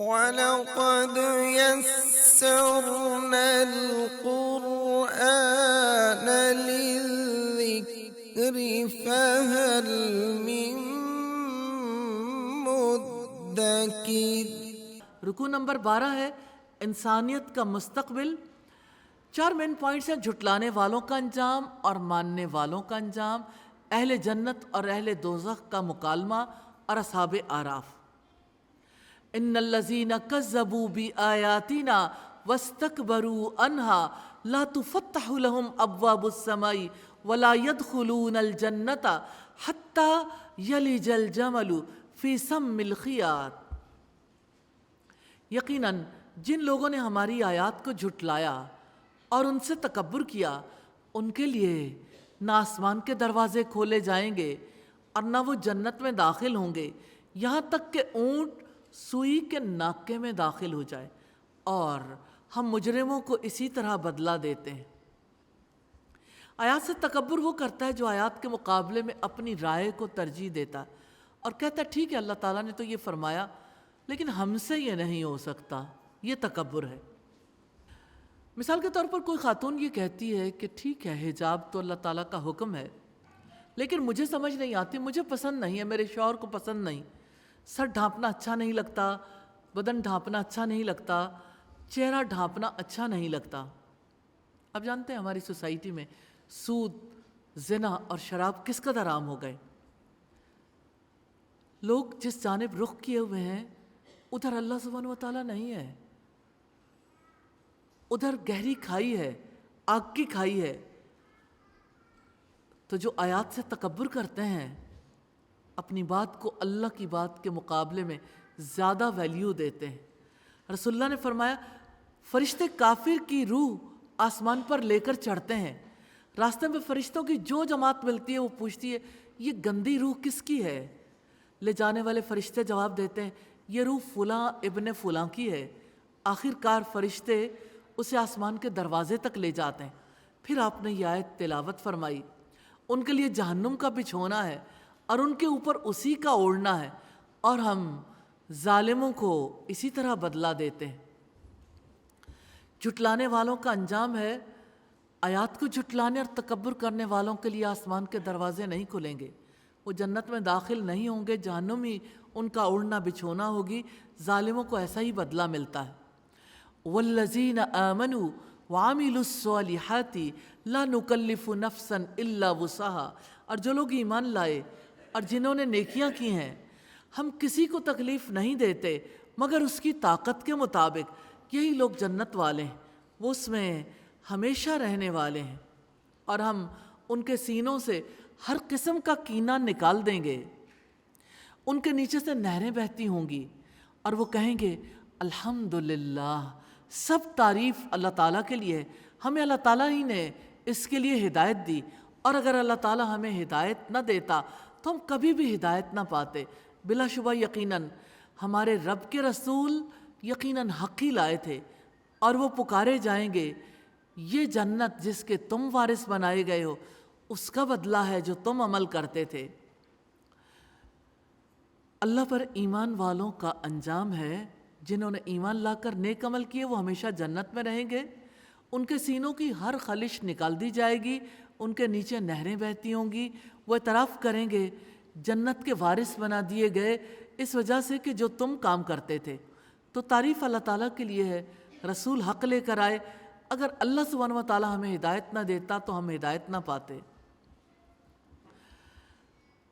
وَلَقَدْ يَسَّرْنَا الْقُرْآنَ لِلذِّكْرِ فَهَلْ مِن مُدَّكِرٍ۔ رکوع نمبر 12 ہے انسانیت کا مستقبل۔ 4 مین پوائنٹس ہیں: جھٹلانے والوں کا انجام اور ماننے والوں کا انجام، اہل جنت اور اہل دوزخ کا مکالمہ اور اصحاب اعراف۔ ان الذین کذبوا بآیاتنا واستکبروا عنہا لا تفتح لهم ابواب السماء ولا يدخلون الجنۃ حتی یلج الجمل فی سم الخیاط۔ یقیناً جن لوگوں نے ہماری آیات کو جھٹلایا اور ان سے تکبر کیا، ان کے لیے نہ آسمان کے دروازے کھولے جائیں گے اور نہ وہ جنت میں داخل ہوں گے یہاں تک کہ اونٹ سوئی کے ناکے میں داخل ہو جائے، اور ہم مجرموں کو اسی طرح بدلہ دیتے ہیں۔ آیات سے تکبر وہ کرتا ہے جو آیات کے مقابلے میں اپنی رائے کو ترجیح دیتا اور کہتا ہے ٹھیک ہے اللہ تعالیٰ نے تو یہ فرمایا لیکن ہم سے یہ نہیں ہو سکتا، یہ تکبر ہے۔ مثال کے طور پر کوئی خاتون یہ کہتی ہے کہ ٹھیک ہے حجاب تو اللہ تعالیٰ کا حکم ہے لیکن مجھے سمجھ نہیں آتی، مجھے پسند نہیں ہے، میرے شوہر کو پسند نہیں، سر ڈھانپنا اچھا نہیں لگتا، بدن ڈھانپنا اچھا نہیں لگتا، چہرہ ڈھانپنا اچھا نہیں لگتا۔ اب جانتے ہیں ہماری سوسائٹی میں سود، زنا اور شراب کس قدر عام ہو گئے۔ لوگ جس جانب رخ کیے ہوئے ہیں ادھر اللہ سبحانہ و تعالیٰ نہیں ہے، ادھر گہری کھائی ہے، آگ کی کھائی ہے۔ تو جو آیات سے تکبر کرتے ہیں اپنی بات کو اللہ کی بات کے مقابلے میں زیادہ ویلیو دیتے ہیں۔ رسول اللہ نے فرمایا فرشتے کافر کی روح آسمان پر لے کر چڑھتے ہیں، راستے میں فرشتوں کی جو جماعت ملتی ہے وہ پوچھتی ہے یہ گندی روح کس کی ہے؟ لے جانے والے فرشتے جواب دیتے ہیں یہ روح فلاں ابن فلاں کی ہے۔ آخر کار فرشتے اسے آسمان کے دروازے تک لے جاتے ہیں۔ پھر آپ نے یہ آیت تلاوت فرمائی، ان کے لیے جہنم کا بچھونا ہے اور ان کے اوپر اسی کا اوڑھنا ہے، اور ہم ظالموں کو اسی طرح بدلہ دیتے ہیں۔ جھٹلانے والوں کا انجام ہے آیات کو جھٹلانے اور تکبر کرنے والوں کے لیے آسمان کے دروازے نہیں کھلیں گے، وہ جنت میں داخل نہیں ہوں گے، جہنم ہی ان کا اوڑھنا بچھونا ہوگی۔ ظالموں کو ایسا ہی بدلہ ملتا ہے۔ والذین آمنوا وعملوا الصالحات لا نکلف نفسا الا وسعها، اور جو لوگ ایمان لائے اور جنہوں نے نیکیاں کی ہیں ہم کسی کو تکلیف نہیں دیتے مگر اس کی طاقت کے مطابق۔ یہی لوگ جنت والے ہیں، وہ اس میں ہمیشہ رہنے والے ہیں، اور ہم ان کے سینوں سے ہر قسم کا کینہ نکال دیں گے۔ ان کے نیچے سے نہریں بہتی ہوں گی اور وہ کہیں گے الحمدللہ، سب تعریف اللہ تعالیٰ کے لیے ہے، ہمیں اللہ تعالیٰ ہی نے اس کے لیے ہدایت دی، اور اگر اللہ تعالیٰ ہمیں ہدایت نہ دیتا تو ہم کبھی بھی ہدایت نہ پاتے۔ بلا شبہ یقیناً ہمارے رب کے رسول یقیناً حق ہی لائے تھے، اور وہ پکارے جائیں گے یہ جنت جس کے تم وارث بنائے گئے ہو اس کا بدلہ ہے جو تم عمل کرتے تھے۔ اللہ پر ایمان والوں کا انجام ہے جنہوں نے ایمان لا کر نیک عمل کیے وہ ہمیشہ جنت میں رہیں گے، ان کے سینوں کی ہر خلش نکال دی جائے گی، ان کے نیچے نہریں بہتی ہوں گی، وہ اعتراف کریں گے جنت کے وارث بنا دیے گئے اس وجہ سے کہ جو تم کام کرتے تھے۔ تو تعریف اللہ تعالیٰ کے لیے ہے، رسول حق لے کر آئے، اگر اللہ سبحانہ و تعالیٰ ہمیں ہدایت نہ دیتا تو ہم ہدایت نہ پاتے۔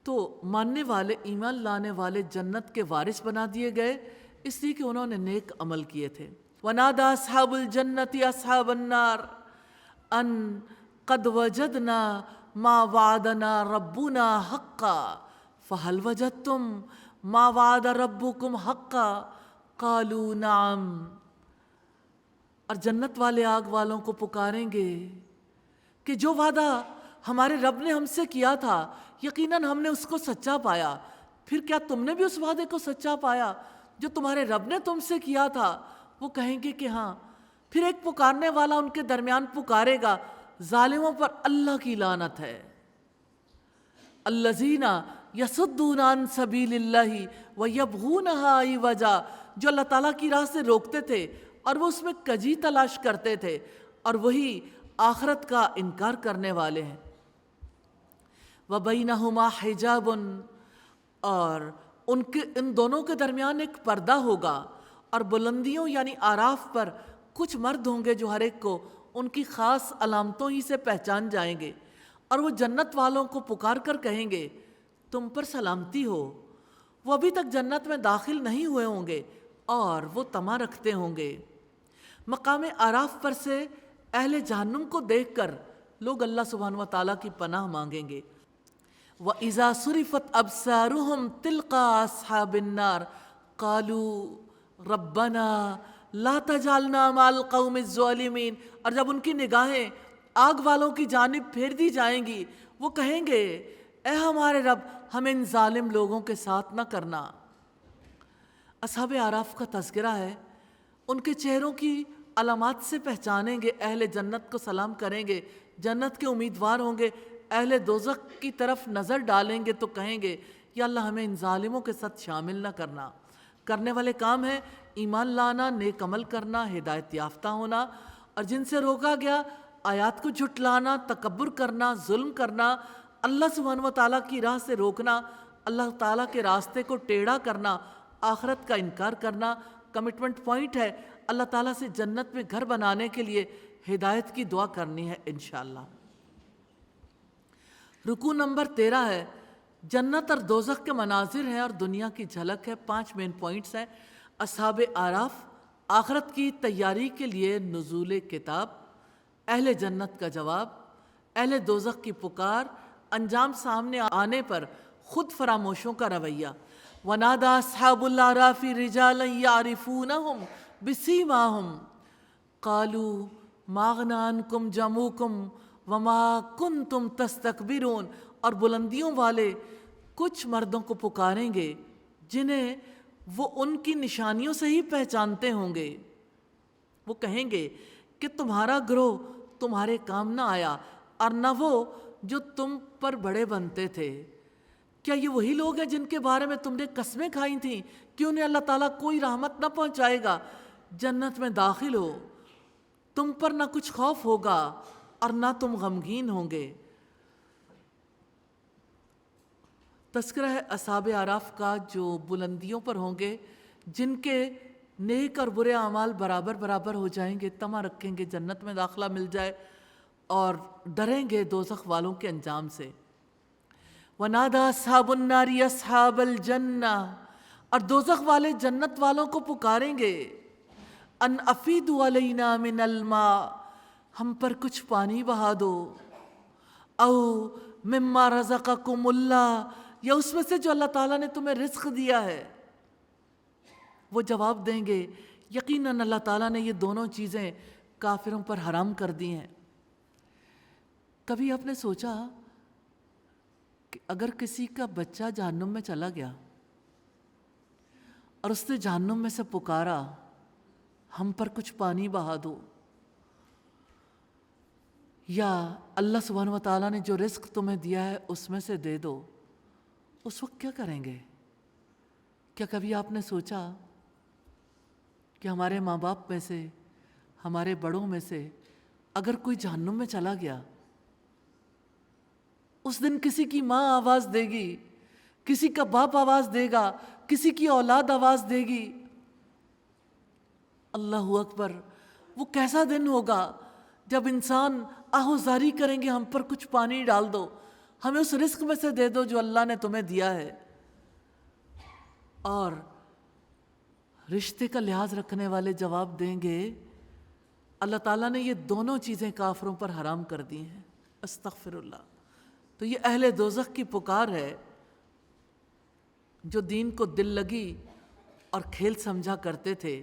تو ماننے والے، ایمان لانے والے جنت کے وارث بنا دیے گئے اس لیے کہ انہوں نے نیک عمل کیے تھے۔ وَنَادَى أَصْحَابُ الْجَنَّةِ أَصْحَابَ النَّارِ أَن قَدْ وَجَدْنَا مَا وَعَدَنَا رَبُّنَا حَقًّا فَهَلْ وَجَدتُّم مَا وَعَدَ رَبُّكُمْ حَقًّا قَالُوا نَعَمْ۔ اور جنت والے آگ والوں کو پکاریں گے کہ جو وعدہ ہمارے رب نے ہم سے کیا تھا یقیناً ہم نے اس کو سچا پایا، پھر کیا تم نے بھی اس وعدے کو سچا پایا جو تمہارے رب نے تم سے کیا تھا؟ وہ کہیں گے کہ ہاں۔ پھر ایک پکارنے والا ان کے درمیان پکارے گا، ظالموں پر اللہ کی لعنت ہے۔ الذین یصدون عن سبیل اللہ ویبغونہا عوجا، جو اللہ تعالیٰ کی راہ سے روکتے تھے اور وہ اس میں کجی تلاش کرتے تھے، اور وہی آخرت کا انکار کرنے والے ہیں۔ وَبَيْنَهُمَا حِجَابٌ، اور ان دونوں کے درمیان ایک پردہ ہوگا، اور بلندیوں یعنی آراف پر کچھ مرد ہوں گے جو ہر ایک کو ان کی خاص علامتوں ہی سے پہچان جائیں گے، اور وہ جنت والوں کو پکار کر کہیں گے تم پر سلامتی ہو۔ وہ ابھی تک جنت میں داخل نہیں ہوئے ہوں گے اور وہ طمع رکھتے ہوں گے۔ مقام آراف پر سے اہل جہنم کو دیکھ کر لوگ اللہ سبحانہ و تعالیٰ کی پناہ مانگیں گے۔ وَإِذَا صُرِفَتْ أَبْصَارُهُمْ تِلْقَاءَ أَصْحَابِ النَّارِ قَالُوا رَبَّنَا لَا تَجْعَلْنَا مَعَ الْقَوْمِ الظَّالِمِينَ، اور جب ان کی نگاہیں آگ والوں کی جانب پھیر دی جائیں گی وہ کہیں گے اے ہمارے رب ہمیں ان ظالم لوگوں کے ساتھ نہ کرنا۔ اصحاب اعراف کا تذکرہ ہے، ان کے چہروں کی علامات سے پہچانیں گے، اہل جنت کو سلام کریں گے، جنت کے امیدوار ہوں گے، اہل دوزخ کی طرف نظر ڈالیں گے تو کہیں گے یا اللہ ہمیں ان ظالموں کے ساتھ شامل نہ کرنا۔ کرنے والے کام ہیں ایمان لانا، نیک عمل کرنا، ہدایت یافتہ ہونا، اور جن سے روکا گیا آیات کو جھٹلانا، تکبر کرنا، ظلم کرنا، اللہ سبحانہ و تعالیٰ کی راہ سے روکنا، اللہ تعالیٰ کے راستے کو ٹیڑھا کرنا، آخرت کا انکار کرنا۔ کمٹمنٹ پوائنٹ ہے اللہ تعالیٰ سے جنت میں گھر بنانے کے لیے ہدایت کی دعا کرنی ہے انشاءاللہ۔ رکوع نمبر 13 ہے جنت اور دوزخ کے مناظر ہیں اور دنیا کی جھلک ہے۔ 5 مین پوائنٹس ہیں۔ اصحاب اعراف، آخرت کی تیاری کے لیے نزول کتاب، اہل جنت کا جواب، اہل دوزخ کی پکار، انجام سامنے آنے پر خود فراموشوں کا رویہ۔ وَنَادَى أَصْحَابُ الْأَعْرَافِ رِجَالًا يَعْرِفُونَهُمْ بِسِيمَاهُمْ قَالُوا مَا أَغْنَىٰ عَنْكُمْ جَمْعُكُمْ وَمَا كُنْتُمْ تَسْتَكْبِرُونَ، اور بلندیوں والے کچھ مردوں کو پکاریں گے جنہیں وہ ان کی نشانیوں سے ہی پہچانتے ہوں گے۔ وہ کہیں گے کہ تمہارا گروہ تمہارے کام نہ آیا اور نہ وہ جو تم پر بڑے بنتے تھے۔ کیا یہ وہی لوگ ہیں جن کے بارے میں تم نے قسمیں کھائی تھیں کہ انہیں اللہ تعالیٰ کوئی رحمت نہ پہنچائے گا؟ جنت میں داخل ہو، تم پر نہ کچھ خوف ہوگا اور نہ تم غمگین ہوں گے۔ تذکرہ ہے اصحاب اعراف کا جو بلندیوں پر ہوں گے، جن کے نیک اور برے اعمال برابر برابر ہو جائیں گے، طمع رکھیں گے جنت میں داخلہ مل جائے، اور ڈریں گے دوزخ والوں کے انجام سے۔ وَنَادَى أَصْحَابُ النَّارِ أَصْحَابَ الْجَنَّةِ، اور دوزخ والے جنت والوں کو پکاریں گے أَنْ أَفِيدُوا عَلَيْنَا مِنَ الْمَاءِ، ہم پر کچھ پانی بہا دو، او مما رزقکم اللہ، یا اس میں سے جو اللہ تعالیٰ نے تمہیں رزق دیا ہے۔ وہ جواب دیں گے یقیناً اللہ تعالیٰ نے یہ دونوں چیزیں کافروں پر حرام کر دی ہیں۔ کبھی آپ نے سوچا کہ اگر کسی کا بچہ جہنم میں چلا گیا اور اس نے جہنم میں سے پکارا ہم پر کچھ پانی بہا دو، یا اللہ سبحانہ و تعالیٰ نے جو رزق تمہیں دیا ہے اس میں سے دے دو، اس وقت کیا کریں گے؟ کیا کبھی آپ نے سوچا کہ ہمارے ماں باپ میں سے، ہمارے بڑوں میں سے اگر کوئی جہنم میں چلا گیا، اس دن کسی کی ماں آواز دے گی، کسی کا باپ آواز دے گا، کسی کی اولاد آواز دے گی، اللہ اکبر، وہ کیسا دن ہوگا جب انسان آہوزاری کریں گے ہم پر کچھ پانی ڈال دو، ہمیں اس رزق میں سے دے دو جو اللہ نے تمہیں دیا ہے۔ اور رشتے کا لحاظ رکھنے والے جواب دیں گے اللہ تعالیٰ نے یہ دونوں چیزیں کافروں پر حرام کر دی ہیں، استغفر اللہ۔ تو یہ اہل دوزخ کی پکار ہے جو دین کو دل لگی اور کھیل سمجھا کرتے تھے۔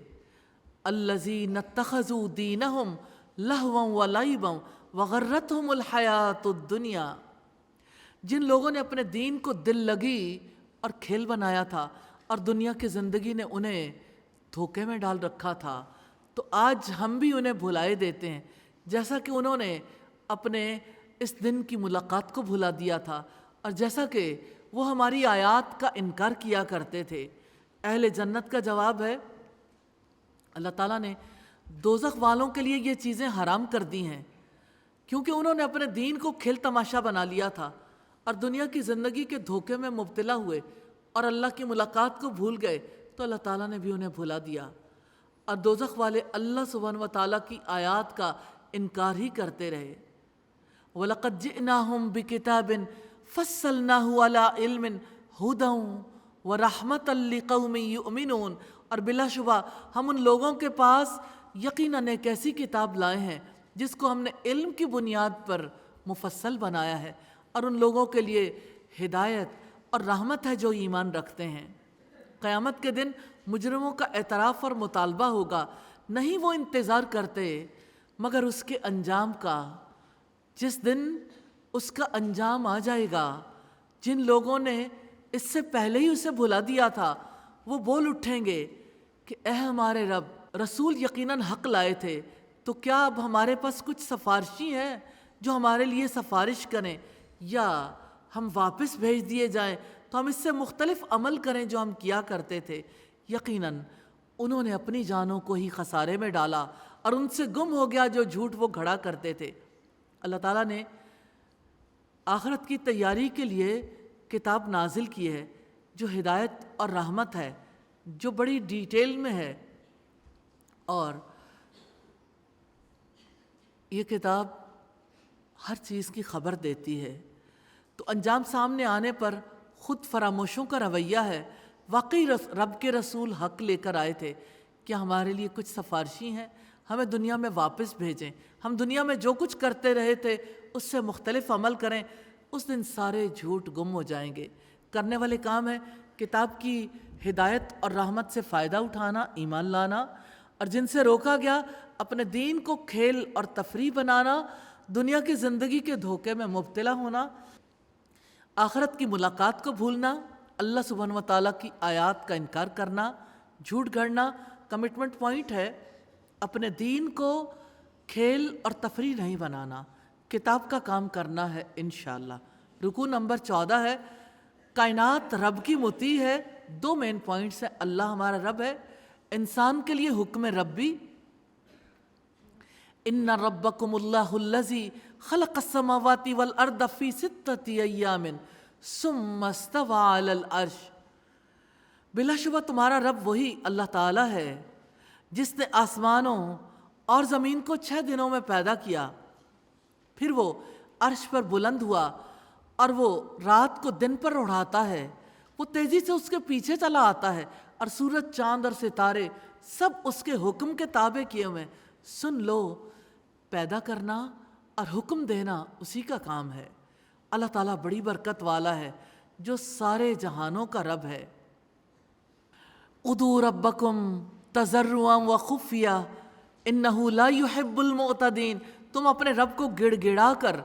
الذین اتخذوا دینہم لہوا ولعبا وغرتہم الحیاۃ الدنیا، جن لوگوں نے اپنے دین کو دل لگی اور کھیل بنایا تھا اور دنیا کی زندگی نے انہیں دھوکے میں ڈال رکھا تھا، تو آج ہم بھی انہیں بھلائے دیتے ہیں جیسا کہ انہوں نے اپنے اس دن کی ملاقات کو بھلا دیا تھا، اور جیسا کہ وہ ہماری آیات کا انکار کیا کرتے تھے۔ اہل جنت کا جواب ہے اللہ تعالیٰ نے دوزخ والوں کے لیے یہ چیزیں حرام کر دی ہیں کیونکہ انہوں نے اپنے دین کو کھیل تماشا بنا لیا تھا اور دنیا کی زندگی کے دھوکے میں مبتلا ہوئے اور اللہ کی ملاقات کو بھول گئے تو اللہ تعالیٰ نے بھی انہیں بھلا دیا، اور دوزخ والے اللہ سبحانہ و تعالیٰ کی آیات کا انکار ہی کرتے رہے۔ وَلَقَدْ جِئْنَاهُمْ بِكِتَابٍ فَصَّلْنَاهُ عَلَىٰ عِلْمٍ هُدًى وَرَحْمَةً لِقَوْمٍ يُؤْمِنُونَ، اور بلا شبہ ہم ان لوگوں کے پاس یقیناً ایک ایسی کتاب لائے ہیں جس کو ہم نے علم کی بنیاد پر مفصل بنایا ہے، اور ان لوگوں کے لیے ہدایت اور رحمت ہے جو ایمان رکھتے ہیں۔ قیامت کے دن مجرموں کا اعتراف اور مطالبہ ہوگا، نہیں وہ انتظار کرتے مگر اس کے انجام کا، جس دن اس کا انجام آ جائے گا۔ جن لوگوں نے اس سے پہلے ہی اسے بھلا دیا تھا وہ بول اٹھیں گے کہ اے ہمارے رب، رسول یقیناً حق لائے تھے، تو کیا اب ہمارے پاس کچھ سفارشی ہیں جو ہمارے لیے سفارش کریں، یا ہم واپس بھیج دیے جائیں تو ہم اس سے مختلف عمل کریں جو ہم کیا کرتے تھے۔ یقیناً انہوں نے اپنی جانوں کو ہی خسارے میں ڈالا اور ان سے گم ہو گیا جو جھوٹ وہ گھڑا کرتے تھے۔ اللہ تعالیٰ نے آخرت کی تیاری کے لیے کتاب نازل کی ہے جو ہدایت اور رحمت ہے، جو بڑی ڈیٹیل میں ہے، اور یہ کتاب ہر چیز کی خبر دیتی ہے۔ تو انجام سامنے آنے پر خود فراموشوں کا رویہ ہے۔ واقعی رب کے رسول حق لے کر آئے تھے، کیا ہمارے لیے کچھ سفارشی ہیں؟ ہمیں دنیا میں واپس بھیجیں، ہم دنیا میں جو کچھ کرتے رہے تھے اس سے مختلف عمل کریں۔ اس دن سارے جھوٹ گم ہو جائیں گے۔ کرنے والے کام ہے کتاب کی ہدایت اور رحمت سے فائدہ اٹھانا، ایمان لانا، اور جن سے روکا گیا اپنے دین کو کھیل اور تفریح بنانا، دنیا کی زندگی کے دھوکے میں مبتلا ہونا، آخرت کی ملاقات کو بھولنا، اللہ سبحانہ و تعالیٰ کی آیات کا انکار کرنا، جھوٹ گھڑنا۔ کمٹمنٹ پوائنٹ ہے اپنے دین کو کھیل اور تفریح نہیں بنانا، کتاب کا کام کرنا ہے انشاءاللہ۔ رکوع نمبر 14 ہے کائنات رب کی مطیع ہے۔ دو مین پوائنٹس ہیں، اللہ ہمارا رب ہے، انسان کے لیے حکم ربی، ان ربکم اللہ الذی خلق السماوات والارض فی 6 ایام ثم استوى علی العرش، بلا شبہ تمہارا رب وہی اللہ تعالیٰ ہے جس نے آسمانوں اور زمین کو 6 دنوں میں پیدا کیا، پھر وہ عرش پر بلند ہوا اور وہ رات کو دن پر اڑاتا ہے، وہ تیزی سے اس کے پیچھے چلا آتا ہے، اور سورج، چاند اور ستارے سب اس کے حکم کے تابع کیے ہوئے۔ سن لو، پیدا کرنا اور حکم دینا اسی کا کام ہے۔ اللہ تعالیٰ بڑی برکت والا ہے جو سارے جہانوں کا رب ہے۔ ادعوا ربکم تضرعا وخفیا انہ لا یحب المعتدین، تم اپنے رب کو گڑ گڑا کر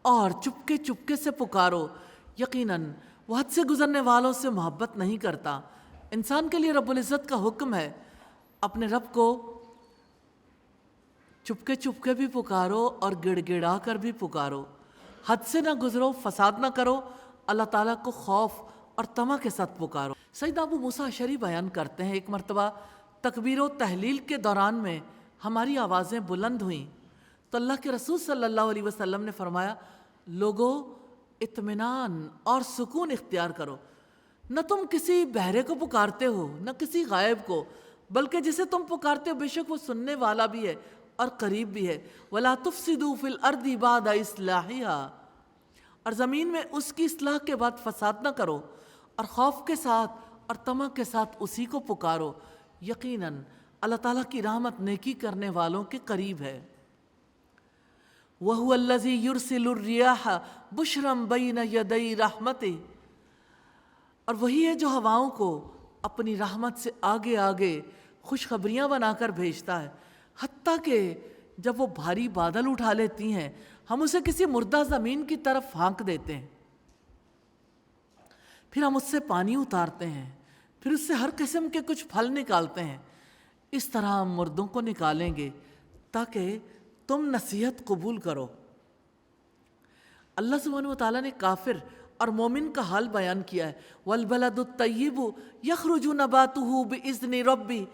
اور چپکے چپکے سے پکارو، یقیناً وہ حد سے گزرنے والوں سے محبت نہیں کرتا۔ انسان کے لیے رب العزت کا حکم ہے اپنے رب کو چپکے چپکے بھی پکارو اور گڑ گڑا کر بھی پکارو، حد سے نہ گزرو، فساد نہ کرو، اللہ تعالیٰ کو خوف اور طمع کے ساتھ پکارو۔ سیدنا ابو موسیٰ اشعری بیان کرتے ہیں، ایک مرتبہ تکبیر و تحلیل کے دوران میں ہماری آوازیں بلند ہوئیں تو اللہ کے رسول صلی اللہ علیہ وسلم نے فرمایا، لوگو اطمینان اور سکون اختیار کرو، نہ تم کسی بہرے کو پکارتے ہو نہ کسی غائب کو، بلکہ جسے تم پکارتے ہو بے شک وہ سننے والا بھی ہے اور قریب بھی ہے۔ وَلَا تُفْسِدُوا فِي الْأَرْضِ بَعْدَ إِصْلَاحِهَا، اور زمین میں اس کی اصلاح کے بعد فساد نہ کرو، اور خوف کے ساتھ اور طمع کے ساتھ اسی کو پکارو، یقیناً اللہ تعالیٰ کی رحمت نیکی کرنے والوں کے قریب ہے۔ وَهُوَ الَّذِي يُرْسِلُ الرِّيَاحَ بُشْرًا بَيْنَ يَدَيْ رَحْمَتِهِ، اور وہی ہے جو ہواؤں کو اپنی رحمت سے آگے آگے خوشخبریاں بنا کر بھیجتا ہے، حتیٰ کہ جب وہ بھاری بادل اٹھا لیتی ہیں ہم اسے کسی مردہ زمین کی طرف پھانک دیتے ہیں، پھر ہم اس سے پانی اتارتے ہیں، پھر اس سے ہر قسم کے کچھ پھل نکالتے ہیں، اس طرح ہم مردوں کو نکالیں گے تاکہ تم نصیحت قبول کرو۔ اللہ سبحانہ و تعالیٰ نے کافر اور مومن کا حال بیان کیا ہے۔ والبلد الطیب یخرج نباتہ باذن ربی،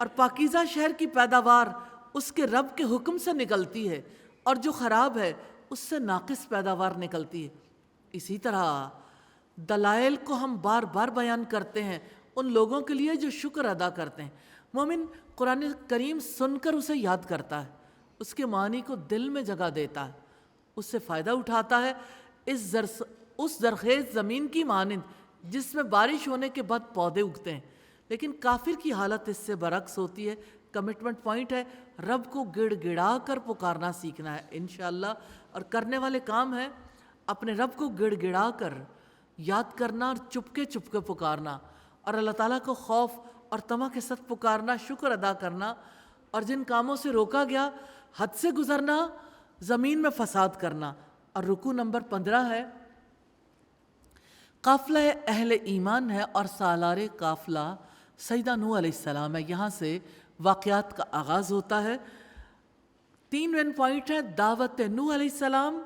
اور پاکیزہ شہر کی پیداوار اس کے رب کے حکم سے نکلتی ہے، اور جو خراب ہے اس سے ناقص پیداوار نکلتی ہے۔ اسی طرح دلائل کو ہم بار بار بیان کرتے ہیں ان لوگوں کے لیے جو شکر ادا کرتے ہیں۔ مومن قرآن کریم سن کر اسے یاد کرتا ہے، اس کے معنی کو دل میں جگہ دیتا ہے، اس سے فائدہ اٹھاتا ہے، اس زرخیز زمین کی مانند جس میں بارش ہونے کے بعد پودے اگتے ہیں۔ لیکن کافر کی حالت اس سے برعکس ہوتی ہے۔ کمٹمنٹ پوائنٹ ہے، رب کو گڑ گڑا کر پکارنا سیکھنا ہے انشاءاللہ، اور کرنے والے کام ہے اپنے رب کو گڑ گڑا کر یاد کرنا اور چپکے چپکے پکارنا، اور اللہ تعالیٰ کو خوف اور طمع کے ساتھ پکارنا، شکر ادا کرنا، اور جن کاموں سے روکا گیا حد سے گزرنا، زمین میں فساد کرنا۔ اور رکوع نمبر 15 ہے، قافلہ اہل ایمان ہے اور سالار قافلہ سیدہ نوح علیہ السلام ہے۔ یہاں سے واقعات کا آغاز ہوتا ہے۔ 3 مین پوائنٹ ہیں، دعوت نوح علیہ السلام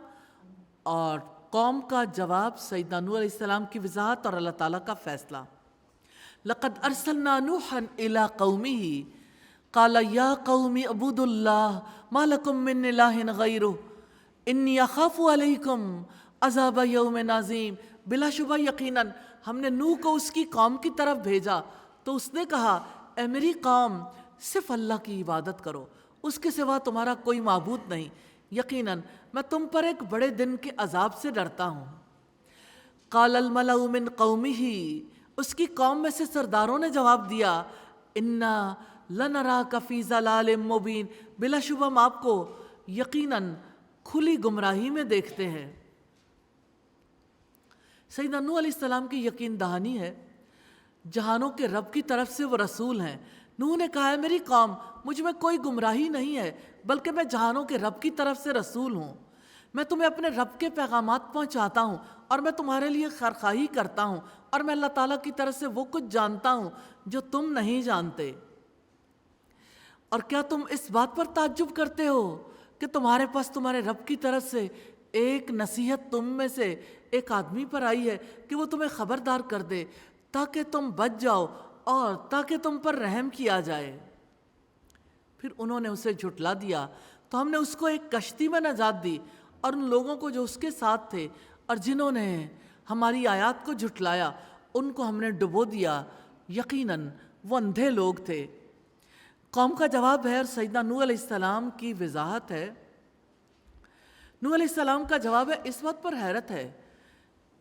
اور قوم کا جواب، سیدنا نوح علیہ السلام کی وضاحت اور اللہ تعالیٰ کا فیصلہ۔ لقد ارسلنا نوحا الى قومه قال یا قوم اعبدوا اللہ ما لکم من الہ غیرہ انی اخاف علیکم عذاب یوم عظیم۔ بلا شبہ یقیناً ہم نے نوح کو اس کی قوم کی طرف بھیجا تو اس نے کہا، اے میری قوم صرف اللہ کی عبادت کرو، اس کے سوا تمہارا کوئی معبود نہیں، یقیناً میں تم پر ایک بڑے دن کے عذاب سے ڈرتا ہوں۔ قال الملأ من قومه، اس کی قوم میں سے سرداروں نے جواب دیا، انا لنراک فی ضلال مبین، بلا شبہ ہم آپ کو یقیناً کھلی گمراہی میں دیکھتے ہیں۔ سیدنا نوح علیہ السلام کی یقین دہانی ہے، جہانوں کے رب کی طرف سے وہ رسول ہیں۔ نوح نے کہا ہے، میری قوم مجھ میں کوئی گمراہی نہیں ہے، بلکہ میں جہانوں کے رب کی طرف سے رسول ہوں۔ میں تمہیں اپنے رب کے پیغامات پہنچاتا ہوں، اور میں تمہارے لیے خیرخواہی کرتا ہوں، اور میں اللہ تعالیٰ کی طرف سے وہ کچھ جانتا ہوں جو تم نہیں جانتے۔ اور کیا تم اس بات پر تعجب کرتے ہو کہ تمہارے پاس تمہارے رب کی طرف سے ایک نصیحت تم میں سے ایک آدمی پر آئی ہے کہ وہ تمہیں خبردار کر دے تاکہ تم بچ جاؤ اور تاکہ تم پر رحم کیا جائے؟ پھر انہوں نے اسے جھٹلا دیا تو ہم نے اس کو ایک کشتی میں نجات دی، اور ان لوگوں کو جو اس کے ساتھ تھے اور جنہوں نے ہماری آیات کو جھٹلایا ان کو ہم نے ڈبو دیا، یقیناً وہ اندھے لوگ تھے۔ قوم کا جواب ہے اور سیدنا نوح علیہ السلام کی وضاحت ہے۔ نوح علیہ السلام کا جواب ہے، اس بات پر حیرت ہے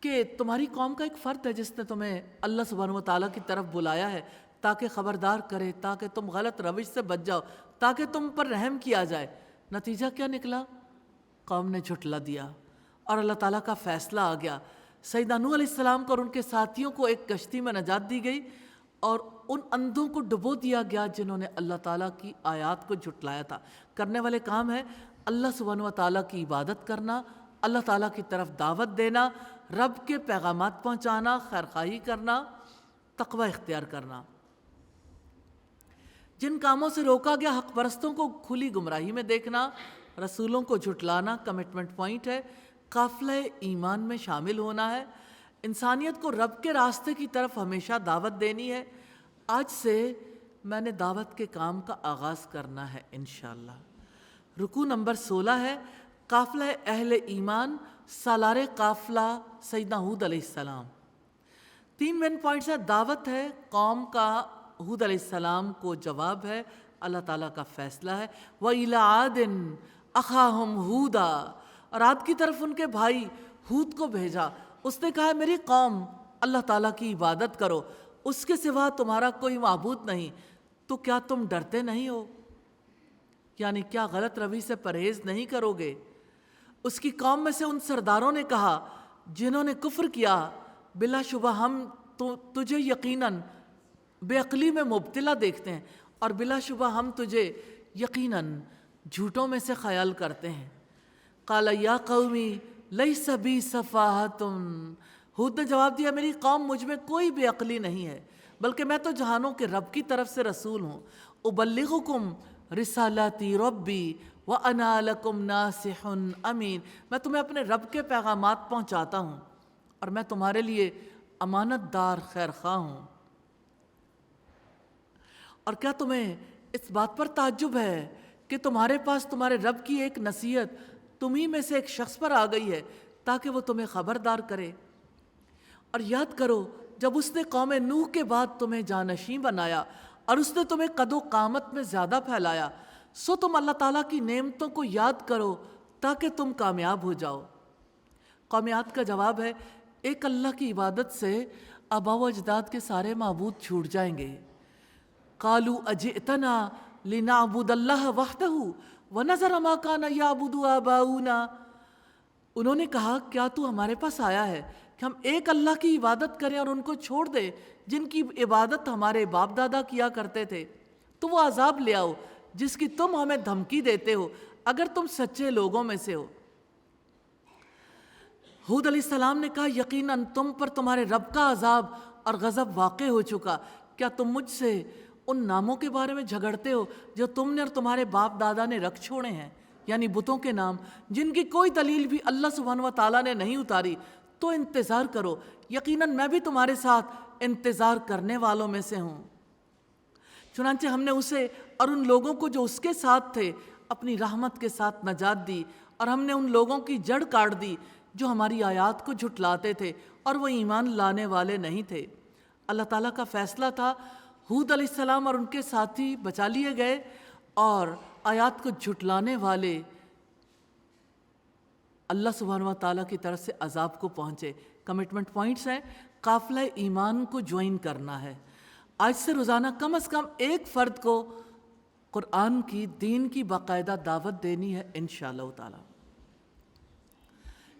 کہ تمہاری قوم کا ایک فرد ہے جس نے تمہیں اللہ سبحانہ و تعالیٰ کی طرف بلایا ہے تاکہ خبردار کرے، تاکہ تم غلط روش سے بچ جاؤ، تاکہ تم پر رحم کیا جائے۔ نتیجہ کیا نکلا؟ قوم نے جھٹلا دیا اور اللہ تعالیٰ کا فیصلہ آ گیا۔ سیدنا نوح علیہ السلام کو اور ان کے ساتھیوں کو ایک کشتی میں نجات دی گئی، اور ان اندھوں کو ڈبو دیا گیا جنہوں نے اللہ تعالیٰ کی آیات کو جھٹلایا تھا۔ کرنے والے کام ہے اللہ سبحانہ و تعالیٰ کی عبادت کرنا، اللہ تعالیٰ کی طرف دعوت دینا، رب کے پیغامات پہنچانا، خیرخواہی کرنا، تقوی اختیار کرنا۔ جن کاموں سے روکا گیا، حق پرستوں کو کھلی گمراہی میں دیکھنا، رسولوں کو جھٹلانا، کمٹمنٹ پوائنٹ ہے، قافلہ ایمان میں شامل ہونا ہے، انسانیت کو رب کے راستے کی طرف ہمیشہ دعوت دینی ہے۔ آج سے میں نے دعوت کے کام کا آغاز کرنا ہے انشاءاللہ۔ رکوع نمبر 16 ہے، قافلہ اہل ایمان، سالار قافلہ سیدنا ہود علیہ السلام۔ 3 مین پوائنٹس ہیں، دعوت ہے قوم کا، ہود علیہ السلام کو جواب ہے، اللہ تعالیٰ کا فیصلہ ہے۔ وَإِلَىٰ عَادٍ أَخَاهُمْ هُودًا، اور عاد کی طرف ان کے بھائی ہود کو بھیجا۔ اس نے کہا، میری قوم اللہ تعالیٰ کی عبادت کرو، اس کے سوا تمہارا کوئی معبود نہیں، تو کیا تم ڈرتے نہیں ہو؟ یعنی کیا غلط روی سے پرہیز نہیں کرو گے؟ اس کی قوم میں سے ان سرداروں نے کہا جنہوں نے کفر کیا، بلا شبہ ہم تجھے یقیناً بے عقلی میں مبتلا دیکھتے ہیں، اور بلا شبہ ہم تجھے یقیناً جھوٹوں میں سے خیال کرتے ہیں۔ قال یا قومی لیس بی سفاہۃ، ہود نے جواب دیا، میری قوم مجھ میں کوئی بے عقلی نہیں ہے، بلکہ میں تو جہانوں کے رب کی طرف سے رسول ہوں۔ ابلغکم رسالاتی ربی وانا لکم ناصح امین، میں تمہیں اپنے رب کے پیغامات پہنچاتا ہوں، اور میں تمہارے لیے امانت دار خیر خواہ ہوں۔ اور کیا تمہیں اس بات پر تعجب ہے کہ تمہارے پاس تمہارے رب کی ایک نصیحت تمہیں میں سے ایک شخص پر آ گئی ہے تاکہ وہ تمہیں خبردار کرے؟ اور یاد کرو جب اس نے قوم نوح کے بعد تمہیں جانشین بنایا اور اس نے تمہیں قد و قامت میں زیادہ پھیلایا، سو تم اللہ تعالیٰ کی نعمتوں کو یاد کرو تاکہ تم کامیاب ہو جاؤ۔ قوم عاد کا جواب ہے، ایک اللہ کی عبادت سے آباء و اجداد کے سارے معبود چھوٹ جائیں گے۔ قالوا اجئتنا لنعبد اللہ وحدہ ونذر ما کان یعبد آباؤنا۔ انہوں نے کہا کیا تو ہمارے پاس آیا ہے کہ ہم ایک اللہ کی عبادت کریں اور ان کو چھوڑ دیں جن کی عبادت ہمارے باپ دادا کیا کرتے تھے؟ تو وہ عذاب لے آؤ جس کی تم ہمیں دھمکی دیتے ہو اگر تم سچے لوگوں میں سے ہو۔ ہود علیہ السلام نے کہا یقیناً تم پر تمہارے رب کا عذاب اور غضب واقع ہو چکا، کیا تم مجھ سے ان ناموں کے بارے میں جھگڑتے ہو جو تم نے اور تمہارے باپ دادا نے رکھ چھوڑے ہیں، یعنی بتوں کے نام جن کی کوئی دلیل بھی اللہ سبحانہ و تعالیٰ نے نہیں اتاری؟ تو انتظار کرو، یقیناً میں بھی تمہارے ساتھ انتظار کرنے والوں میں سے ہوں۔ چنانچہ ہم نے اسے اور ان لوگوں کو جو اس کے ساتھ تھے اپنی رحمت کے ساتھ نجات دی، اور ہم نے ان لوگوں کی جڑ کاٹ دی جو ہماری آیات کو جھٹلاتے تھے اور وہ ایمان لانے والے نہیں تھے۔ اللہ تعالیٰ کا فیصلہ تھا، ہود علیہ السلام اور ان کے ساتھی بچا لیے گئے اور آیات کو جھٹلانے والے اللہ سبحانہ و تعالیٰ کی طرف سے عذاب کو پہنچے۔ کمٹمنٹ پوائنٹس ہیں، قافلہ ایمان کو جوائن کرنا ہے۔ آج سے روزانہ کم از کم ایک فرد کو قرآن کی، دین کی باقاعدہ دعوت دینی ہے انشاءاللہ تعالیٰ۔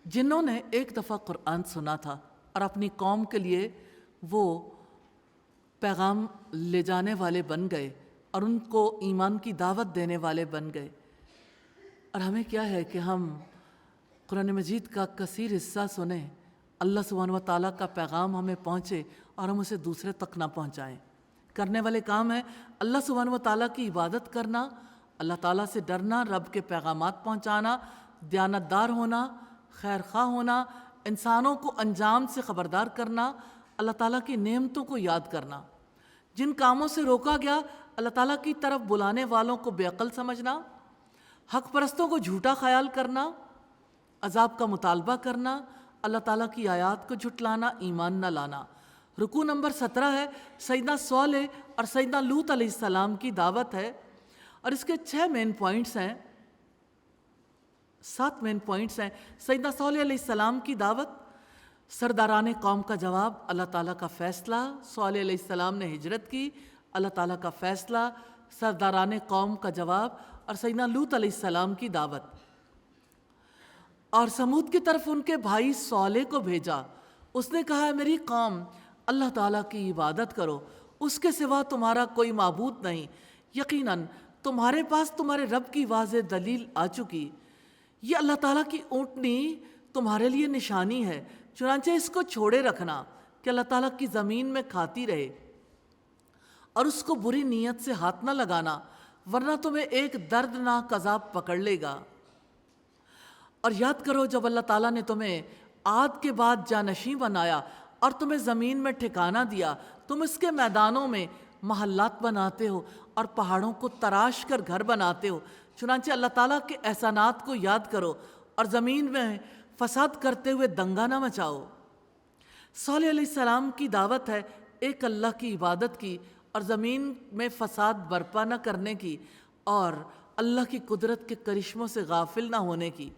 جنہوں نے ایک دفعہ قرآن سنا تھا اور اپنی قوم کے لیے وہ پیغام لے جانے والے بن گئے اور ان کو ایمان کی دعوت دینے والے بن گئے، اور ہمیں کیا ہے کہ ہم قرآن مجید کا کثیر حصہ سنیں، اللہ سبحانہ و تعالیٰ کا پیغام ہمیں پہنچے اور ہم اسے دوسرے تک نہ پہنچائیں۔ کرنے والے کام ہیں اللہ سبحانہ و تعالیٰ کی عبادت کرنا، اللہ تعالیٰ سے ڈرنا، رب کے پیغامات پہنچانا، دیانتدار ہونا، خیر خواہ ہونا، انسانوں کو انجام سے خبردار کرنا، اللہ تعالیٰ کی نعمتوں کو یاد کرنا، جن کاموں سے روکا گیا اللہ تعالیٰ کی طرف بلانے والوں کو بے عقل سمجھنا، حق پرستوں کو جھوٹا خیال کرنا، عذاب کا مطالبہ کرنا، اللہ تعالیٰ کی آیات کو جھٹلانا، ایمان نہ لانا۔ رکوع نمبر 17 ہے، سیدنا صالح اور سیدنا لوط علیہ السلام کی دعوت ہے، اور اس کے 6 مین پوائنٹس ہیں، 7 مین پوائنٹس ہیں۔ سیدنا صالح علیہ السلام کی دعوت، سرداران قوم کا جواب، اللہ تعالیٰ کا فیصلہ، صالح علیہ السلام نے ہجرت کی، اللہ تعالیٰ کا فیصلہ، سرداران قوم کا جواب، اور سیدنا لوط علیہ السلام کی دعوت۔ اور سمود کی طرف ان کے بھائی صالح کو بھیجا، اس نے کہا میری قوم اللہ تعالیٰ کی عبادت کرو، اس کے سوا تمہارا کوئی معبود نہیں، یقیناً تمہارے پاس تمہارے رب کی واضح دلیل آ چکی، یہ اللہ تعالیٰ کی اونٹنی تمہارے لیے نشانی ہے، چنانچہ اس کو چھوڑے رکھنا کہ اللہ تعالیٰ کی زمین میں کھاتی رہے، اور اس کو بری نیت سے ہاتھ نہ لگانا ورنہ تمہیں ایک دردناک عذاب پکڑ لے گا۔ اور یاد کرو جب اللہ تعالیٰ نے تمہیں عاد کے بعد جانشین بنایا اور تمہیں زمین میں ٹھکانہ دیا، تم اس کے میدانوں میں محلات بناتے ہو اور پہاڑوں کو تراش کر گھر بناتے ہو، چنانچہ اللہ تعالیٰ کے احسانات کو یاد کرو اور زمین میں فساد کرتے ہوئے دنگا نہ مچاؤ۔ صالح علیہ السلام کی دعوت ہے ایک اللہ کی عبادت کی اور زمین میں فساد برپا نہ کرنے کی، اور اللہ کی قدرت کے کرشموں سے غافل نہ ہونے کی۔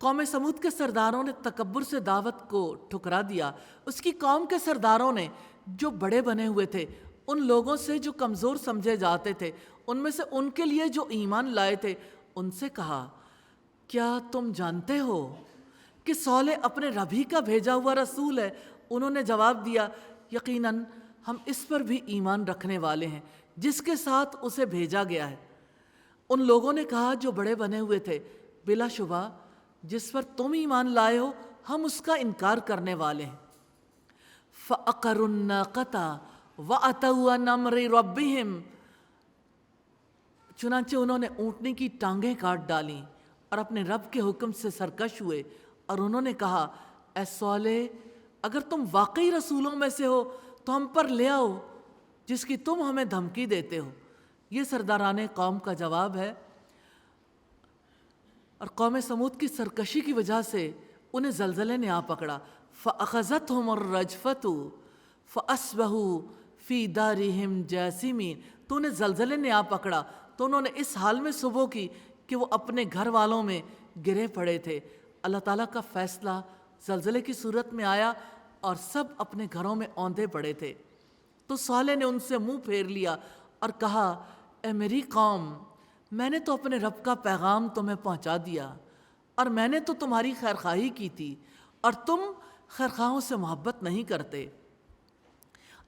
قوم سمود کے سرداروں نے تکبر سے دعوت کو ٹھکرا دیا، اس کی قوم کے سرداروں نے جو بڑے بنے ہوئے تھے ان لوگوں سے جو کمزور سمجھے جاتے تھے، ان میں سے ان کے لیے جو ایمان لائے تھے، ان سے کہا کیا تم جانتے ہو کہ صالح اپنے رب ہی کا بھیجا ہوا رسول ہے؟ انہوں نے جواب دیا یقیناً ہم اس پر بھی ایمان رکھنے والے ہیں جس کے ساتھ اسے بھیجا گیا ہے۔ ان لوگوں نے کہا جو بڑے بنے ہوئے تھے بلا شبہ جس پر تم ایمان لائے ہو ہم اس کا انکار کرنے والے ہیں۔ فَأَقَرُوا النَّاقَةَ وَأَتَوْا عَنْ أَمْرِ رَبِّهِمْ، چنانچہ انہوں نے اونٹنی کی ٹانگیں کاٹ ڈالیں اور اپنے رب کے حکم سے سرکش ہوئے، اور انہوں نے کہا اے صالح اگر تم واقعی رسولوں میں سے ہو تو ہم پر لے آؤ جس کی تم ہمیں دھمکی دیتے ہو۔ یہ سرداران قوم کا جواب ہے۔ اور قوم سمود کی سرکشی کی وجہ سے انہیں زلزلے نے آ پکڑا۔ فَأَخَذَتْهُمُ الرَّجْفَةُ فَأَصْبَحُوا فِي دَارِهِمْ جَاثِمِينَ، تو انہیں زلزلے نے آ پکڑا تو انہوں نے اس حال میں صبح کی کہ وہ اپنے گھر والوں میں گرے پڑے تھے۔ اللہ تعالیٰ کا فیصلہ زلزلے کی صورت میں آیا اور سب اپنے گھروں میں اوندے پڑے تھے۔ تو صالح نے ان سے منہ پھیر لیا اور کہا اے میری قوم، میں نے تو اپنے رب کا پیغام تمہیں پہنچا دیا اور میں نے تو تمہاری خیرخواہی کی تھی اور تم خیرخواہوں سے محبت نہیں کرتے۔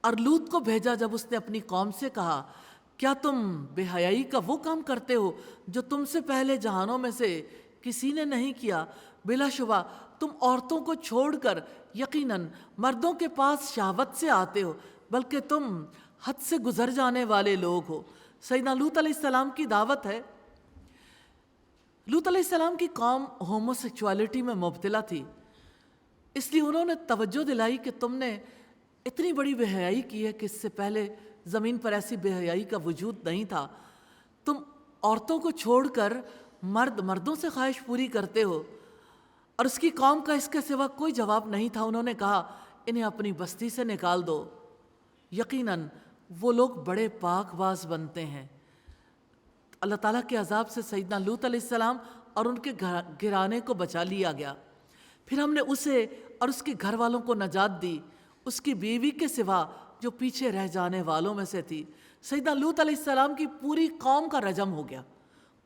اور لوط کو بھیجا جب اس نے اپنی قوم سے کہا کیا تم بے حیائی کا وہ کام کرتے ہو جو تم سے پہلے جہانوں میں سے کسی نے نہیں کیا؟ بلا شبہ تم عورتوں کو چھوڑ کر یقیناً مردوں کے پاس شہوت سے آتے ہو، بلکہ تم حد سے گزر جانے والے لوگ ہو۔ سیدنا لوط علیہ السلام کی دعوت ہے۔ لوط علیہ السلام کی قوم ہومو سیکچوالٹی میں مبتلا تھی، اس لیے انہوں نے توجہ دلائی کہ تم نے اتنی بڑی بے حیائی کی ہے کہ اس سے پہلے زمین پر ایسی بے حیائی کا وجود نہیں تھا۔ تم عورتوں کو چھوڑ کر مردوں سے خواہش پوری کرتے ہو۔ اور اس کی قوم کا اس کے سوا کوئی جواب نہیں تھا۔ انہوں نے کہا انہیں اپنی بستی سے نکال دو، یقیناً وہ لوگ بڑے پاک باز بنتے ہیں۔ اللہ تعالیٰ کے عذاب سے سیدنا لوط علیہ السلام اور ان کے گھرانے کو بچا لیا گیا۔ پھر ہم نے اسے اور اس کے گھر والوں کو نجات دی، اس کی بیوی کے سوا جو پیچھے رہ جانے والوں میں سے تھی۔ سیدنا لوط علیہ السلام کی پوری قوم کا رجم ہو گیا،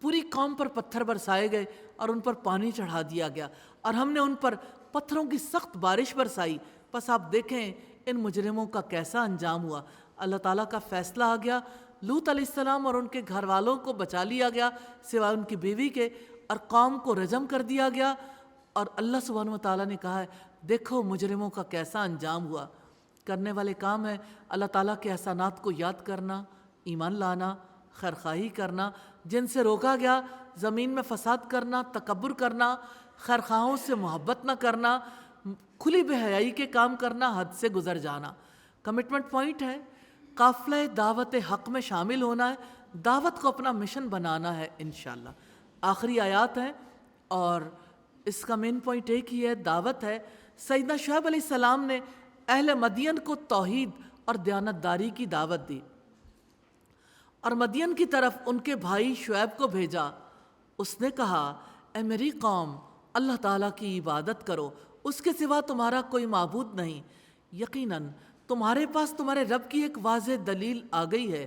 پوری قوم پر پتھر برسائے گئے اور ان پر پانی چڑھا دیا گیا، اور ہم نے ان پر پتھروں کی سخت بارش برسائی۔ بس آپ دیکھیں ان مجرموں کا کیسا انجام ہوا۔ اللہ تعالیٰ کا فیصلہ آ گیا، لوط علیہ السلام اور ان کے گھر والوں کو بچا لیا گیا سوائے ان کی بیوی کے، اور قوم کو رجم کر دیا گیا۔ اور اللہ سبحانہ و تعالیٰ نے کہا ہے دیکھو مجرموں کا کیسا انجام ہوا۔ کرنے والے کام ہے اللہ تعالیٰ کے احسانات کو یاد کرنا، ایمان لانا، خیرخواہی کرنا، جن سے روکا گیا، زمین میں فساد کرنا، تکبر کرنا، خیرخواہوں سے محبت نہ کرنا، کھلی بے حیائی کے کام کرنا، حد سے گزر جانا۔ کمٹمنٹ پوائنٹ ہے قافلہ دعوت حق میں شامل ہونا ہے، دعوت کو اپنا مشن بنانا ہے انشاءاللہ۔ آخری آیات ہیں اور اس کا مین پوائنٹ ایک ہی ہے، دعوت ہے۔ سیدنا شعیب علیہ السلام نے اہل مدین کو توحید اور دیانتداری کی دعوت دی، اور مدین کی طرف ان کے بھائی شعیب کو بھیجا۔ اس نے کہا اے میری قوم، اللہ تعالیٰ کی عبادت کرو، اس کے سوا تمہارا کوئی معبود نہیں۔ یقیناً تمہارے پاس تمہارے رب کی ایک واضح دلیل آ گئی ہے،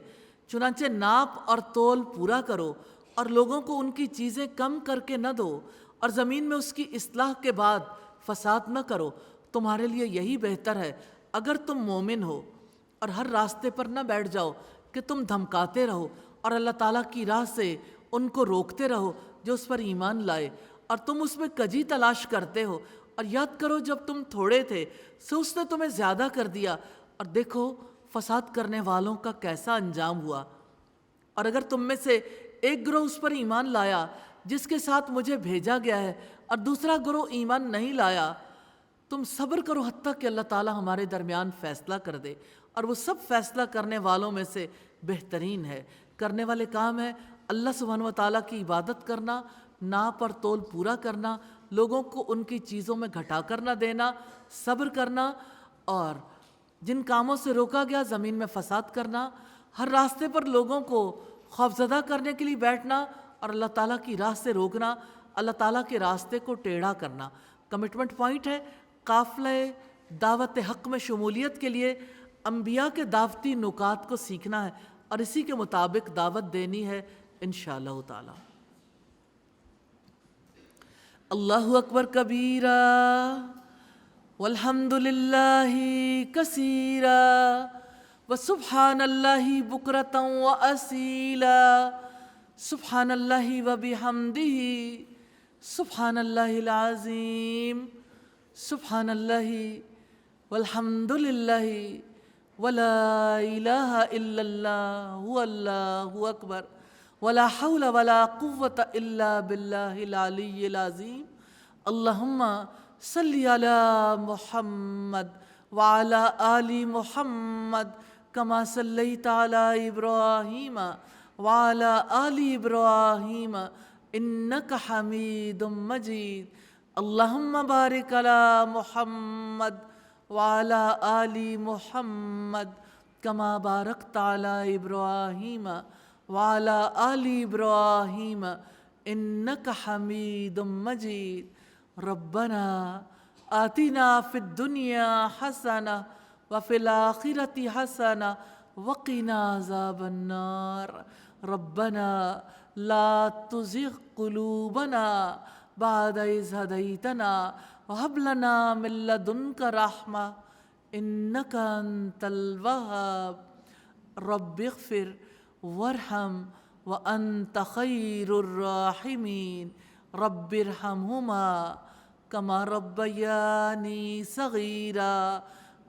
چنانچہ ناپ اور تول پورا کرو اور لوگوں کو ان کی چیزیں کم کر کے نہ دو، اور زمین میں اس کی اصلاح کے بعد فساد نہ کرو، تمہارے لیے یہی بہتر ہے اگر تم مومن ہو۔ اور ہر راستے پر نہ بیٹھ جاؤ کہ تم دھمکاتے رہو، اور اللہ تعالیٰ کی راہ سے ان کو روکتے رہو جو اس پر ایمان لائے، اور تم اس میں کجی تلاش کرتے ہو۔ اور یاد کرو جب تم تھوڑے تھے سو اس نے تمہیں زیادہ کر دیا، اور دیکھو فساد کرنے والوں کا کیسا انجام ہوا۔ اور اگر تم میں سے ایک گروہ اس پر ایمان لایا جس کے ساتھ مجھے بھیجا گیا ہے، اور دوسرا گروہ ایمان نہیں لایا، تم صبر کرو حتیٰ کہ اللہ تعالیٰ ہمارے درمیان فیصلہ کر دے، اور وہ سب فیصلہ کرنے والوں میں سے بہترین ہے۔ کرنے والے کام ہے اللہ سبحانہ و تعالیٰ کی عبادت کرنا، ناپ اور تول پورا کرنا، لوگوں کو ان کی چیزوں میں گھٹا کر نہ دینا، صبر کرنا، اور جن کاموں سے روکا گیا زمین میں فساد کرنا، ہر راستے پر لوگوں کو خوفزدہ کرنے کے لیے بیٹھنا، اور اللہ تعالیٰ کی راہ سے روکنا، اللہ تعالیٰ کے راستے کو ٹیڑھا کرنا۔ کمٹمنٹ پوائنٹ ہے قافلہ دعوت حق میں شمولیت کے لیے انبیاء کے دعوتی نکات کو سیکھنا ہے اور اسی کے مطابق دعوت دینی ہے انشاءاللہ تعالی۔ اللہ اکبر کبیرا والحمد للہ کثیرا وسبحان اللہ بکرۃ واصیلا، سبحان اللہ وبحمدہ، سبحان اللہ العظیم، سبحان اللہ والحمد للہ ولا الہ الا اللہ واللہ اکبر ولا حول ولا قوة الا باللہ العلی العظیم۔ اللہم صلی علی محمد وعلی آل محمد کما صلیت علی ابراہیم وعلی آل ابراہیم انک حمید مجید اللہم بارک علی محمد وعلی آل محمد کما بارکت علی ابراہیم وعلی آل ابراہیم انک حمید مجید ربنا آتنا فی الدنیا حسنہ وفی الآخرۃ حسنہ وقنا عذاب النار ربنا لا تزغ قلوبنا بعد إذ هديتنا وهب لنا من لدنك رحمة إنك أنت الوهاب رب اغفر وارحم وأنت خير الراحمين رب ارحمهما كما ربياني صغيرا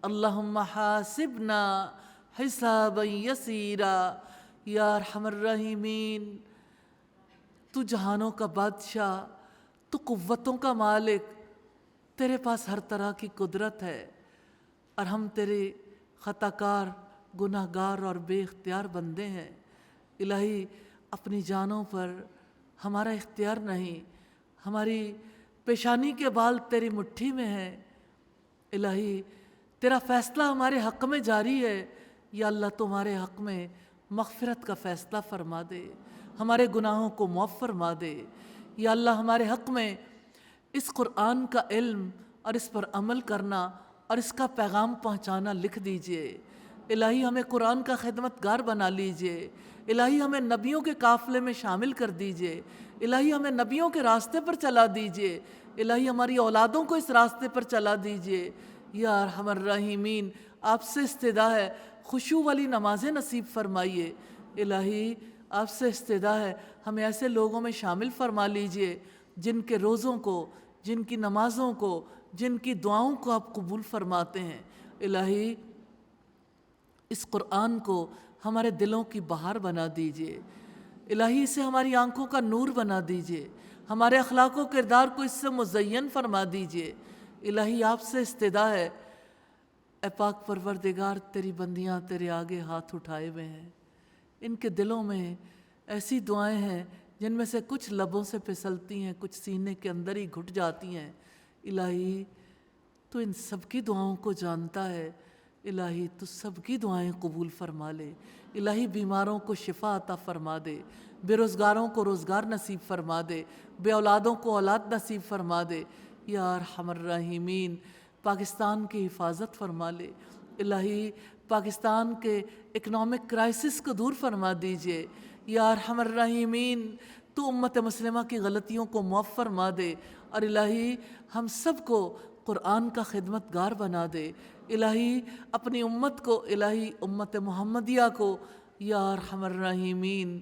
اللهم حاسبنا حسابا يسيرا یا ارحم الراحمین، تو جہانوں کا بادشاہ، تو قوتوں کا مالک، تیرے پاس ہر طرح کی قدرت ہے اور ہم تیرے خطا کار، گناہ گار اور بے اختیار بندے ہیں۔ الہی اپنی جانوں پر ہمارا اختیار نہیں، ہماری پیشانی کے بال تیری مٹھی میں ہیں۔ الہی تیرا فیصلہ ہمارے حق میں جاری ہے، یا اللہ تمہارے حق میں مغفرت کا فیصلہ فرما دے، ہمارے گناہوں کو معاف فرما دے۔ یا اللہ ہمارے حق میں اس قرآن کا علم اور اس پر عمل کرنا اور اس کا پیغام پہنچانا لکھ دیجئے۔ الہی ہمیں قرآن کا خدمت گار بنا لیجئے۔ الہی ہمیں نبیوں کے قافلے میں شامل کر دیجئے۔ الہی ہمیں نبیوں کے راستے پر چلا دیجئے۔ الہی ہماری اولادوں کو اس راستے پر چلا دیجئے۔ یا ارحم الراحمین، آپ سے استدعا ہے خشوع والی نمازیں نصیب فرمائیے۔ الہی آپ سے استدعا ہے ہمیں ایسے لوگوں میں شامل فرما لیجئے جن کے روزوں کو، جن کی نمازوں کو، جن کی دعاؤں کو آپ قبول فرماتے ہیں۔ الہی اس قرآن کو ہمارے دلوں کی بہار بنا دیجئے۔ الہی اسے ہماری آنکھوں کا نور بنا دیجئے، ہمارے اخلاق و کردار کو اس سے مزین فرما دیجئے۔ الہی آپ سے استدعا ہے، اے پاک پروردگار، تیری بندیاں تیرے آگے ہاتھ اٹھائے ہوئے ہیں، ان کے دلوں میں ایسی دعائیں ہیں جن میں سے کچھ لبوں سے پھسلتی ہیں، کچھ سینے کے اندر ہی گھٹ جاتی ہیں۔ الہی تو ان سب کی دعاؤں کو جانتا ہے۔ الہی تو سب کی دعائیں قبول فرما لے۔ الہی بیماروں کو شفا عطا فرما دے، بے روزگاروں کو روزگار نصیب فرما دے، بے اولادوں کو اولاد نصیب فرما دے۔ یا ارحم الراحمین، پاکستان کی حفاظت فرما لے۔ الہی پاکستان کے اکنامک کرائسس کو دور فرما دیجئے۔ یا ارحم الراحمین، تو امت مسلمہ کی غلطیوں کو معاف فرما دے، اور الہی ہم سب کو قرآن کا خدمت گار بنا دے۔ الہی اپنی امت کو، الہی امت محمدیہ کو، یا ارحم الراحمین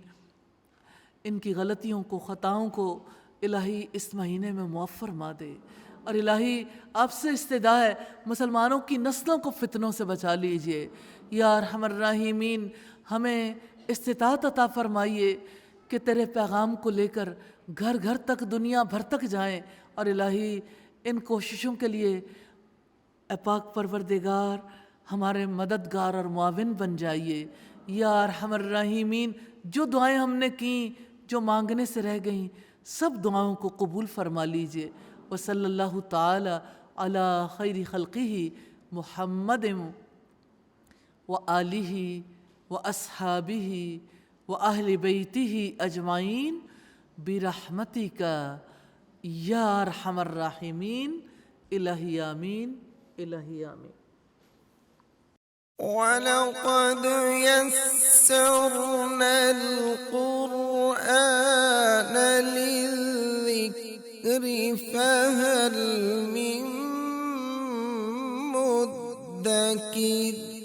ان کی غلطیوں کو، خطاؤں کو الہی اس مہینے میں معاف فرما دے۔ اور الہی آپ سے استدعا ہے مسلمانوں کی نسلوں کو فتنوں سے بچا لیجئے۔ یا ارحم الراحمین ہمیں استطاعت عطا فرمائیے کہ تیرے پیغام کو لے کر گھر گھر تک، دنیا بھر تک جائیں، اور الہی ان کوششوں کے لیے اے پاک پروردگار ہمارے مددگار اور معاون بن جائیے۔ یا ارحم الراحمین جو دعائیں ہم نے کیں، جو مانگنے سے رہ گئیں، سب دعاؤں کو قبول فرما لیجئے۔ وصلی اللہ تعالی علی خیر خلقہ محمد وآلہ واصحابہ واہل بیتہ اجمعین برحمتک یا ارحم الراحمین۔ الہی آمین، الہی آمین۔ وَلَقَدْ يَسَّرْنَا الْقُرْآنَ لِلذِّكْرِ فَهَلْ مِن مُّدَّكِرٍ